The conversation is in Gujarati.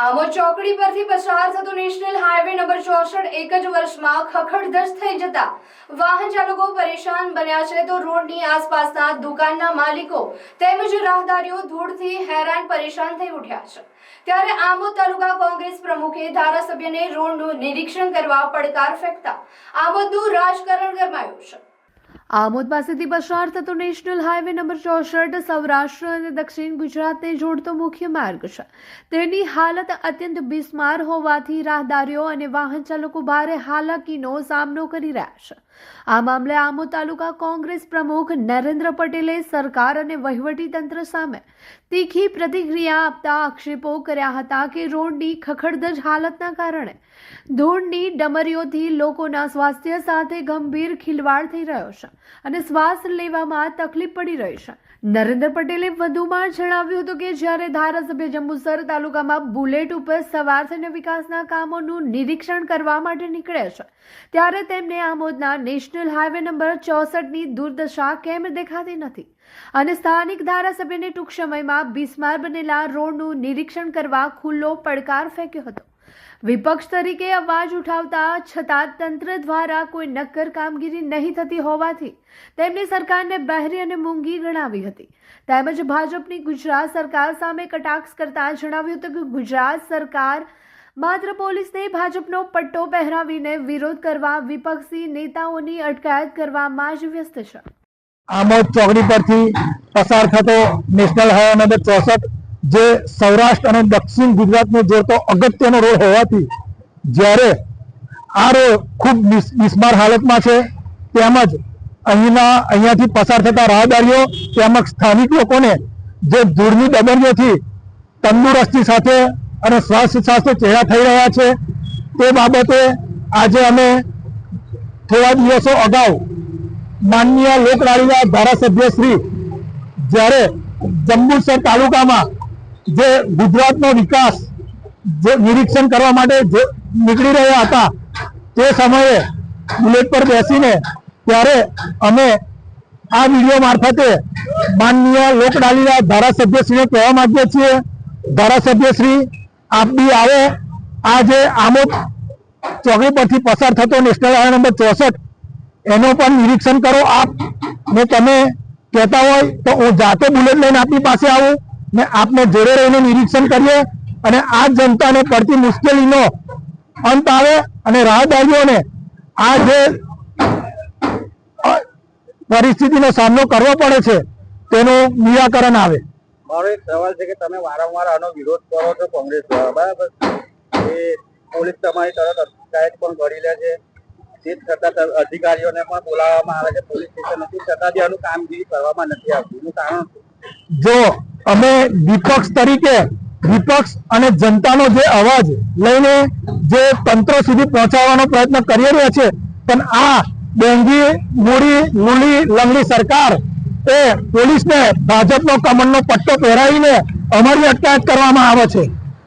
આમોદ ચોકડી પરથી પસાર થતો નેશનલ હાઈવે નંબર 64 એક જ વર્ષમાં ખખડધજ થઈ જતા વાહન ચાલકો પરેશાન બન્યા છે તો રોડની આસપાસના દુકાનના માલિકો તેમજ રાહદારીઓ ધૂળથી હેરાન પરેશાન થઈ ઉઠ્યા છે। ત્યારે આમોદ તાલુકા કોંગ્રેસ પ્રમુખે ધારાસભ્યને રોડનું નિરીક્ષણ કરવા પડકાર ફેંકતા આમોદનું રાજકારણ ગરમાયું છે। આમોદ પાસેથી પસાર થતો નેશનલ હાઈવે નંબર 64 સૌરાષ્ટ્ર અને દક્ષિણ ગુજરાતને જોડતો મુખ્ય માર્ગ છે। તેની હાલત અત્યંત બિસ્માર હોવાથી રાહદારીઓ અને વાહન ચાલકો ભારે હાલાકીનો સામનો કરી રહ્યા છે। આ મામલે આમોદ તાલુકા કોંગ્રેસ પ્રમુખ નરેન્દ્ર પટેલે સરકાર અને વહીવટી તંત્ર સામે તીખી પ્રતિક્રિયા આપતા આક્ષેપો કર્યા હતા કે રોડની ખખડધજ હાલતના કારણે ધૂળની ડમરીઓથી લોકોના સ્વાસ્થ્ય સાથે ગંભીર ખિલવાડ થઈ રહ્યો છે અને શ્વાસ લેવામાં તકલીફ પડી રહી છે। નરેન્દ્ર પટેલે વધુમાં જણાવ્યું હતું કે જ્યારે ધારાસભ્ય જંબુસર તાલુકામાં બુલેટ ઉપર સવાર થઈને વિકાસના કામોનું નિરીક્ષણ કરવા માટે નીકળે છે ત્યારે તેમને આમોદના નેશનલ હાઈવે નંબર 64ની દુર્દશા કેમ દેખાતી નથી અને સ્થાનિક ધારાસભ્યને ટૂંક સમયમાં બિસ્માર બનેલા રોડનું નિરીક્ષણ કરવા ખુલ્લો પડકાર ફેંક્યો હતો। વિપક્ષ તરીકે અવાજ ઉઠાવતા છતાં તંત્ર દ્વારા કોઈ નક્કર કામગીરી નહીં થતી હોવાથી તેમની સરકારને બહેરી અને મૂંગી ગણાવી હતી। તેમજ ભાજપની ગુજરાત સરકાર સામે કટાક્ષ કરતા જણાવ્યું હતું કે ગુજરાત સરકાર માત્ર પોલીસને ભાજપનો પટ્ટો પહેરાવીને વિરોધ કરવા વિપક્ષી નેતાઓની અટકાયત કરવામાં જ વ્યસ્ત છે। આમોદ ચોકડી પરથી પસાર થતો નેશનલ હાઈવે નંબર 64 જે સૌરાષ્ટ્ર અને દક્ષિણ ગુજરાતને જોડતો અગત્યનો રોડ હોવાથી જ્યારે આ રોડ ખૂબ બિસ્માર હાલતમાં છે તેમજ અહીંયાથી પસાર થતા રાહદારીઓ તેમજ સ્થાનિક લોકોને જે ધૂળની ડબરીઓથી તંદુરસ્તી સાથે અને સ્વાસ્થ્ય સાથે ચેડા થઈ રહ્યા છે તે બાબતે આજે અમે થોડા દિવસો અગાઉ માનનીય લોકલાડીના ધારાસભ્ય શ્રી જ્યારે જંબુસર તાલુકામાં જે ગુજરાતનો વિકાસ જે નિરીક્ષણ કરવા માટે નીકળી રહ્યા હતા તે સમયે બુલેટ પર બેસીને ત્યારે અમે આ વિડીયો મારફતે માનનીય લોકડાલીના ધારાસભ્યશ્રીને કહેવા માંગીએ છીએ, ધારાસભ્યશ્રી આપ બી આવે આ જે આમોદ ચોકડી પરથી પસાર થતો નેશનલ હાઈવે નંબર 64 એનો પણ નિરીક્ષણ કરો આપ ને તમે કહેતા હોય તો હું જાતે બુલેટ લઈને આપની પાસે આવું ને આપને જોડે રહીને નિરીક્ષણ કરીએ અને આ જનતાને પડતી મુશ્કેલીનો અંત આવે અને રાહદારીઓને આ જે પરિસ્થિતિનો સામનો કરવો પડે છે તેનું નિરાકરણ આવે। મારો એક સવાલ છે કે તમે વારંવાર આનો વિરોધ કરો છો કોંગ્રેસ દ્વારા, બરાબર? એ પોલીસ તમારી તરત અટકાયત પણ કરી લે છે, તે છતાં અધિકારીઓને પણ બોલાવવામાં આવે છે પોલીસ સ્ટેશન નથી, છતાં બી આનું કામગીરી કરવામાં નથી આવતી। એનું કારણ જો અમે વિપક્ષ તરીકે વિપક્ષ અને જનતાનો જે અવાજ લઈને જે તંત્ર સુધી પહોંચાડવાનો પ્રયત્ન કરી રહ્યા છે પણ આ ડેંગી મૂડી લૂલી લંગડી સરકાર એ પોલીસને ભાજપનો કમરનો પટ્ટો પહેરાવીને અમારી અટકાયત કરવામાં આવે છે।